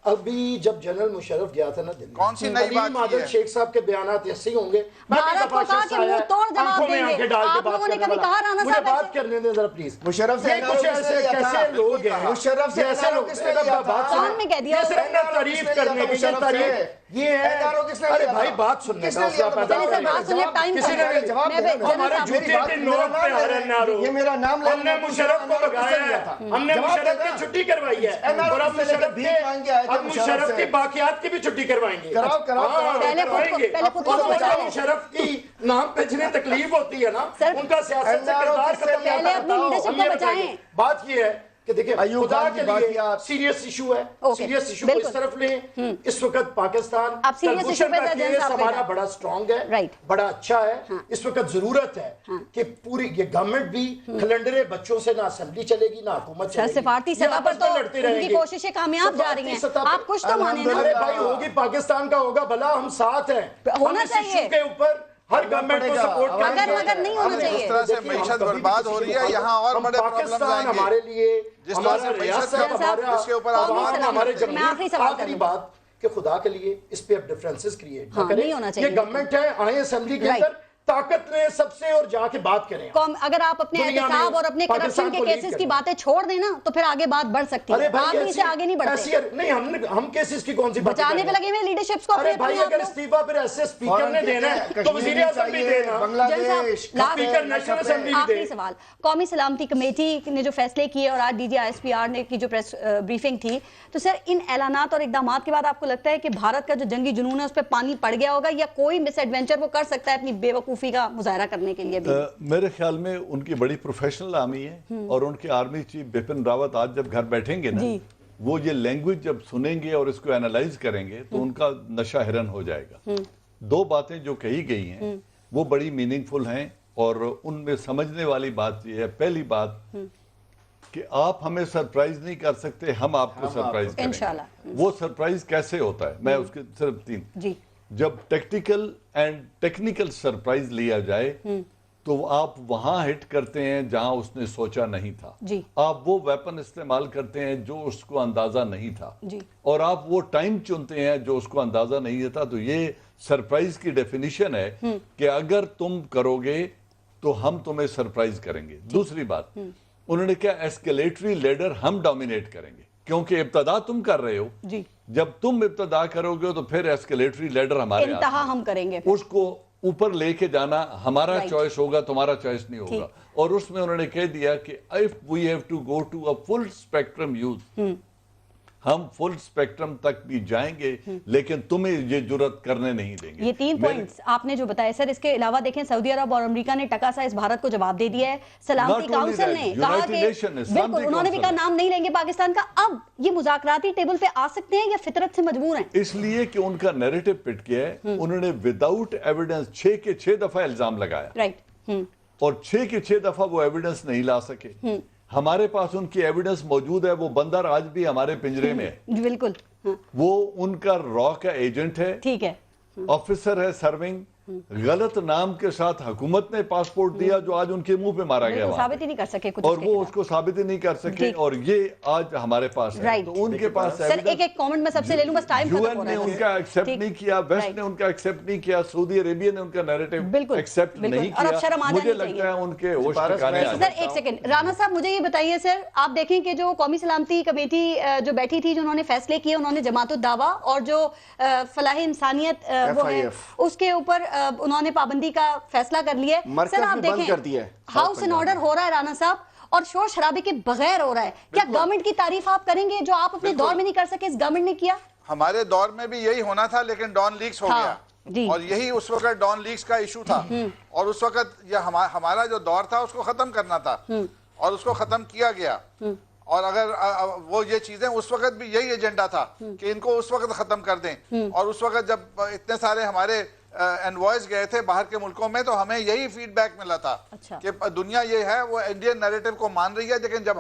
ابھی جب جنرل مشرف گیا تھا نا دلی, کون سی نئی بات عادل شیخ صاحب کے بیانات ایسے ہی ہوں گے, بھارت کو کہا کہ منہ توڑ جواب دیں گے. آپ لوگوں نے کبھی کہا رانا مجھے صاحب بات کرنے دیں ذرا پلیز. مشرف سے کچھ ایسے کیسے لوگ ہیں, مشرف سے ایسے لوگ بات کون نے کہہ دیا تعریف کرنے کی تعریف یہ ہے. ارے بھائی بات سننے کا حوصلہ پیدا کریں. کسی نے ہمارے جوتے کے نوٹ پہ آ رہے نارو, یہ میرا نام ہم نے مشرف کو لگایا ہے, ہم نے مشرف کی چھٹی کروائی ہے, اور اب مشرف کی باقیات کی بھی چھٹی کروائیں گے. مشرف کی نام پہ جنہیں تکلیف ہوتی ہے نا, ان کا سیاست سے کردار ختم ہوتا ہے. بات یہ ہے کہ دیکھیں خدا کے لیے سیریس ایشو ہے, سیریس ایشو کو اس طرف لیں. اس وقت پاکستان ہمارا بڑا سٹرونگ ہے, بڑا اچھا ہے. اس وقت ضرورت ہے کہ پوری یہ گورنمنٹ بھی کھلنڈرے بچوں سے نہ اسمبلی چلے گی نہ حکومت چلے گی. سفارتی سطح پر تو ان کی کوششیں کامیاب جا رہی ہیں. آپ کچھ تو مانیں نا. ارے بھائی ہوگی, پاکستان کا ہوگا بھلا, ہم ساتھ ہیں. ہونا چاہیے کے اوپر ہر گورنمنٹ کو سپورٹ کرنا, مگر نہیں ہونا چاہیے. جس طرح سے معیشت برباد ہو رہی ہے, یہاں اور بڑے پرابلمز آئیں گے. ہمارے لیے جس طرح سے معیشت جس کے اوپر ہمارے آخری بات کہ خدا کے لیے اس پہ اب ڈفرینسز کریٹ نہ کریں. یہ گورنمنٹ ہے, آئیں اسمبلی کے اندر, طاقت لیں سب سے اور جا کے بات کریں. اگر آپ اپنے احتساب اور اپنے کرپشن کے کیسز کی باتیں چھوڑ دیں نا تو پھر آگے بات بڑھ سکتی ہے. آپ اسے آگے نہیں بڑھتے. نہیں, ہم کیسز کی کون سی بات بچانے پہ لگے ہوئے لیڈرشپس کو. ارے بھائی اگر استعفیٰ پھر ایسے اسپیکر نے دینا ہے تو وزیر اعظم بھی دینا, اسپیکر نیشنل اسمبلی بھی دے. آخری سوال, قومی سلامتی کمیٹی نے جو فیصلے کیے اور آج DGISPR نے کی جو پریس بریفنگ تھی, تو سر ان اعلانات اور اقدامات کے بعد آپ کو لگتا ہے کہ بھارت کا جو جنگی جنون ہے اس پہ پانی پڑ گیا ہوگا, یا کوئی مس ایڈونچر وہ کر سکتا ہے اپنی بے وقوفی کا مظاہرہ کرنے کے لیے بھی؟ میرے خیال میں ان کی بڑی پروفیشنل آرمی ہے, اور ان کے آرمی چیف بپن راوت آج جب گھر بیٹھیں گے نا, وہ یہ لینگویج جب سنیں گے اور اس کو اینالائز کریں گے تو ان کا نشہ ہرن ہو جائے گا. دو باتیں جو کہی گئی ہیں وہ بڑی میننگ فل ہیں, اور ان میں سمجھنے والی بات یہ ہے, پہلی بات کہ آپ ہمیں سرپرائز نہیں کر سکتے, ہم آپ کو سرپرائز کریں گے. وہ سرپرائز کیسے ہوتا ہے, میں اس کے صرف 3, جب ٹیکٹیکل اینڈ ٹیکنیکل سرپرائز لیا جائے تو آپ وہاں ہٹ کرتے ہیں جہاں اس نے سوچا نہیں تھا. آپ وہ ویپن استعمال کرتے ہیں جو اس کو اندازہ نہیں تھا, اور آپ وہ ٹائم چنتے ہیں جو اس کو اندازہ نہیں تھا. تو یہ سرپرائز کی ڈیفینیشن ہے کہ اگر تم کرو گے تو ہم تمہیں سرپرائز کریں گے. دوسری بات, انہوں نے کہا ایسکیلیٹری لیڈر ہم ڈومینیٹ کریں گے, کیونکہ ابتدا تم کر رہے ہو. جب تم ابتدا کرو گے تو پھر ایسکیلیٹری لیڈر ہمارے انتہا ہم کریں گے, اس کو اوپر لے کے جانا ہمارا چوائس ہوگا, تمہارا چوائس نہیں ہوگا. اور اس میں انہوں نے کہہ دیا کہ if we have to go to a full spectrum use, ہم فل سپیکٹرم تک بھی جائیں گے, لیکن تمہیں یہ جرات کرنے نہیں دیں گے. یہ 3 پوائنٹس آپ نے جو بتائے سر, اس کے علاوہ دیکھیں سعودی عرب اور امریکہ نے ٹکا سا اس بھارت کو جواب دے دیا ہے. سلامتی کاؤنسل نے کہا کہ بالکل انہوں نے بھی کہا نام نہیں لیں گے پاکستان کا. اب یہ مذاکراتی ٹیبل پہ آ سکتے ہیں یا فطرت سے مجبور ہیں؟ اس لیے کہ ان کا نیریٹو پٹ گیا ہے. انہوں نے وداؤٹ ایویڈنس 6 کے 6 دفعہ الزام لگایا, اور 6 کے 6 دفعہ وہ ایویڈنس نہیں لا سکے. ہمارے پاس ان کی ایویڈنس موجود ہے, وہ بندر آج بھی ہمارے پنجرے میں ہے. بالکل, وہ ان کا را کا ایجنٹ ہے, ٹھیک ہے, آفیسر ہے سرونگ. غلط نام کے ساتھ حکومت نے پاسپورٹ دیا جو آج ان کے منہ پہ مارا گیا, ثابت ہی نہیں کر سکے کچھ, اور وہ اس کو ثابت ہی نہیں کر سکے, اور یہ آج ہمارے پاس ہے. تو ان کے پاس سر ایک کامنٹ میں سب سے لے لوں, بس ٹائم ختم ہو رہا ہے. UN نے ان کا ایکسپٹ نہیں کیا, ویسٹ نے ان کا ایکسپٹ نہیں کیا, سعودی عربیہ نے ان کا نیریٹو ایکسپٹ نہیں کیا. مجھے لگتا ہے ان کے ہوش ٹھکانے آ گئے. سر ایک سیکنڈ, رانا صاحب مجھے یہ بتائیے سر, آپ دیکھیں کہ جو قومی سلامتی کمیٹی جو بیٹھی تھی, جو انہوں نے فیصلے کیے, انہوں نے جماعت الدعوہ اور جو فلاح انسانیت وہ ہے اس کے اوپر انہوں نے پابندی کا فیصلہ کر لیا ہے. سر آپ دیکھیں ہاؤس اینڈ آرڈر ہو رہا ہے رانا صاحب, اور شور شرابے کے بغیر ہو رہا ہے. کیا گورنمنٹ کی تعریف آپ کریں گے جو آپ اپنے دور میں نہیں کر سکے, اس گورنمنٹ نے کیا؟ ہمارے دور میں بھی یہی ہونا تھا, لیکن ڈان لیکس ہو گیا. اور یہی اس وقت ڈان لیگز کا ایشو تھا، اور اس وقت یہ ہمارا جو دور تھا اس کو ختم کرنا تھا، اور اس کو ختم کیا گیا. اور اگر وہ یہ چیزیں اس وقت بھی یہی ایجنڈا تھا کہ ان کو اس وقت ختم کر دیں. اور اس وقت جب اتنے سارے ہمارے انوائز گئے تھے باہر کے ملکوں میں تو ہمیں یہی فیڈ بیک ملا تھا کہ دنیا یہ ہے وہ انڈین نیریٹو کو مان رہی ہے، لیکن جب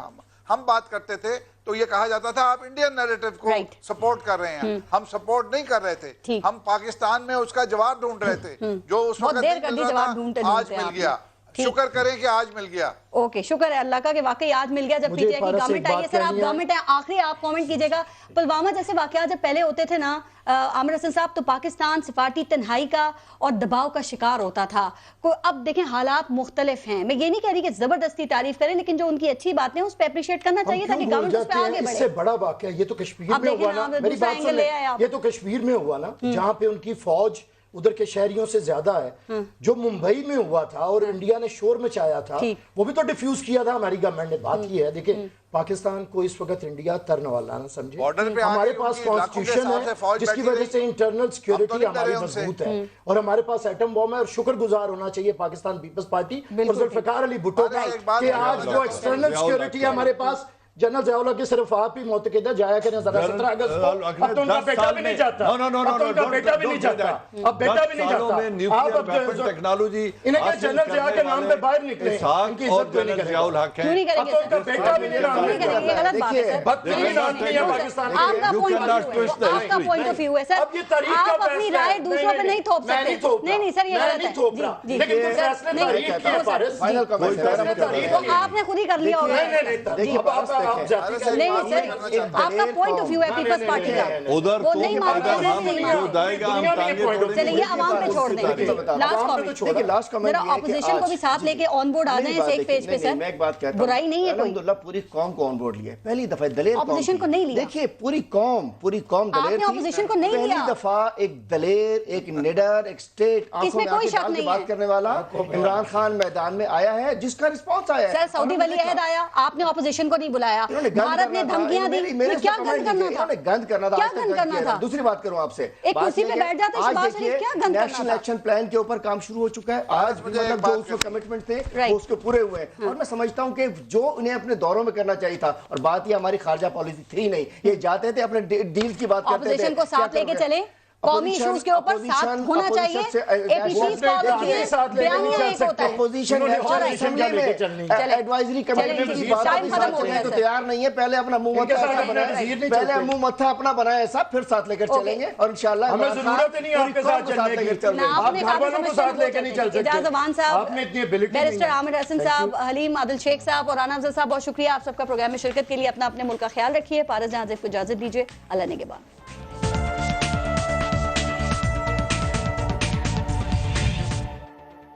ہم بات کرتے تھے تو یہ کہا جاتا تھا آپ انڈین نیریٹو کو سپورٹ کر رہے ہیں. ہم سپورٹ نہیں کر رہے تھے، ہم پاکستان میں اس کا جواب ڈھونڈ رہے تھے جو اس وقت نہیں مل رہا تھا، آج مل گیا. شکر کریں کہ آج مل گیا. اوکے، شکر ہے اللہ کا کہ واقعی آج مل گیا. جب پی ٹی آئی کی گورنمنٹ آئی ہے. سر آپ گورنمنٹ ہیں، آخری آپ کامنٹ کیجئے گا. پلوامہ جیسے واقعات جب پہلے ہوتے تھے نا عامر حسن صاحب، تو پاکستان سفارتی تنہائی کا اور دباؤ کا شکار ہوتا تھا. اب دیکھیں حالات مختلف ہیں. میں یہ نہیں کہہ رہی کہ زبردستی تعریف کریں، لیکن جو ان کی اچھی باتیں ہیں اس پہ اپریشیٹ کرنا چاہیے تاکہ گورنمنٹ اس پہ آگے بڑھے. اس سے بڑا واقعہ یہ تو کشمیر میں ہوا نا، میری بات سن لیں، یہ تو کشمیر میں ہوا نا جہاں پہ ان کی فوج ادھر کے شہریوں سے زیادہ ہے. جو ممبئی میں ہوا تھا اور انڈیا نے شور مچایا تھا وہ بھی تو ڈیفیوز کیا تھا ہماری گورنمنٹ نے. بات کی ہے دیکھیں پاکستان کو اس وقت انڈیا ترنے والا نہ سمجھے. ہمارے پاس کانسٹیٹیوشن ہے جس کی وجہ سے انٹرنل سیکیورٹی ہماری مضبوط ہے، اور ہمارے پاس ایٹم بم ہے. اور شکر گزار ہونا چاہیے پاکستان پیپلز پارٹی اور ذوالفقار علی بھٹو کا کہ آج جو ایکسٹرنل سیکیورٹی ہے ہمارے پاس. جنرل ضیاء الحق کے صرف آپ ہی معتقد ہے جایا کریں 17 اگست کو. اب تو ان کا بیٹا بھی نہیں جاتا، اب تو ان کا بیٹا بھی نہیں جاتا، اب بیٹا بھی نہیں جاتا. آپ اب ٹیکنالوجی انہیں کہ جنرل ضیاء کے نام پہ باہر نکلے، ان کی عزت کوئی نہیں کرے گا. اب تو ان کا بیٹا بھی نہیں نام لے گا. یہ غلط بات ہے سر. بدترین آدمی ہے پاکستان. آپ کا پوائنٹ آف ویو ہے سر. اب یہ تاریخ کا آپ اپنی رائے دوسروں پہ نہیں تھوپ سکتے. نہیں سر یہ غلط ہے. لیکن فیصلے تاریخ کی ہے فارس. آپ نے خود ہی کر لیا ہوگا. آپ جاتی نہیں سر، آپ کا پوائنٹ آف ویو ہے پیپلز پارٹی کا، وہ نہیں مانتے ہیں. چلیں یہ عوام پہ چھوڑ دیں. لاسٹ کامنٹ ذرا اپوزیشن کو بھی ساتھ لے کے آن بورڈ آ جائیں اس ایک پیج پہ. سر میں ایک بات کہتا ہوں، برائی نہیں ہے کوئی. الحمدللہ پوری قوم کو آن بورڈ لیا. پہلی دفعہ دلیر اپوزیشن کو نہیں لیا. دیکھیے پوری قوم دلیر تھی. اپوزیشن کو نہیں لیا. پہلی دفعہ ایک دلیر، ایک نڈر، ایک سٹیٹ آنکھوں میں آنکھیں ڈال کے بات کرنے والا عمران خان میدان میں آیا ہے جس کا رسپانس آیا ہے. سر سعودی ولی عہد آیا، آپ نے اپوزیشن کو نہیں بلایا. بھارت نے دھمکیاں دی. کیا گند کرنا تھا؟ کیا گند کرنا تھا؟ دوسری بات کروں آپ سے، ایک کرسی پہ بیٹھ جاتے شہباز شریف، کیا گند کرنا تھا؟ نیشنل ایکشن پلان کے اوپر کام شروع ہو چکا ہے. آج مطلب جو اس کو کمٹمنٹ تھے وہ اس کے پورے ہوئے ہیں. اور میں سمجھتا ہوں کہ جو انہیں اپنے دوروں میں کرنا چاہیے تھا، اور بات یہ ہماری خارجہ پالیسی تھی نہیں، یہ جاتے تھے اپنے ڈیل کی بات کرتے تھے. اپوزیشن کو ساتھ لے کے چلیں، قومی ایشوز کے اوپر ساتھ ہونا چاہیے. APCs کال ہوتی ہے، بیانیہ ایک ہوتا ہے. اپوزیشن ایڈوائزری کمیٹی کی بات تو تیار نہیں ہے. پہلے اپنا منہ متھا اپنا بنایا ایسا، پھر ساتھ لے کر چلیں گے. اور انشاءاللہ ہمیں ضرورت نہیں آپ کے ساتھ چلنے کی. آپ گھر والوں کو ساتھ لے کے نہیں چل سکتے. اعجاز امان صاحب، بیرسٹر عامر حسن صاحب، حلیم عادل شیخ صاحب اور رانا افضل صاحب، بہت شکریہ آپ سب کا پروگرام میں شرکت کے لیے. اپنا اپنے ملک کا خیال رکھیے. پارس جہاں کو اجازت دیجیے. اللہ نگہبان.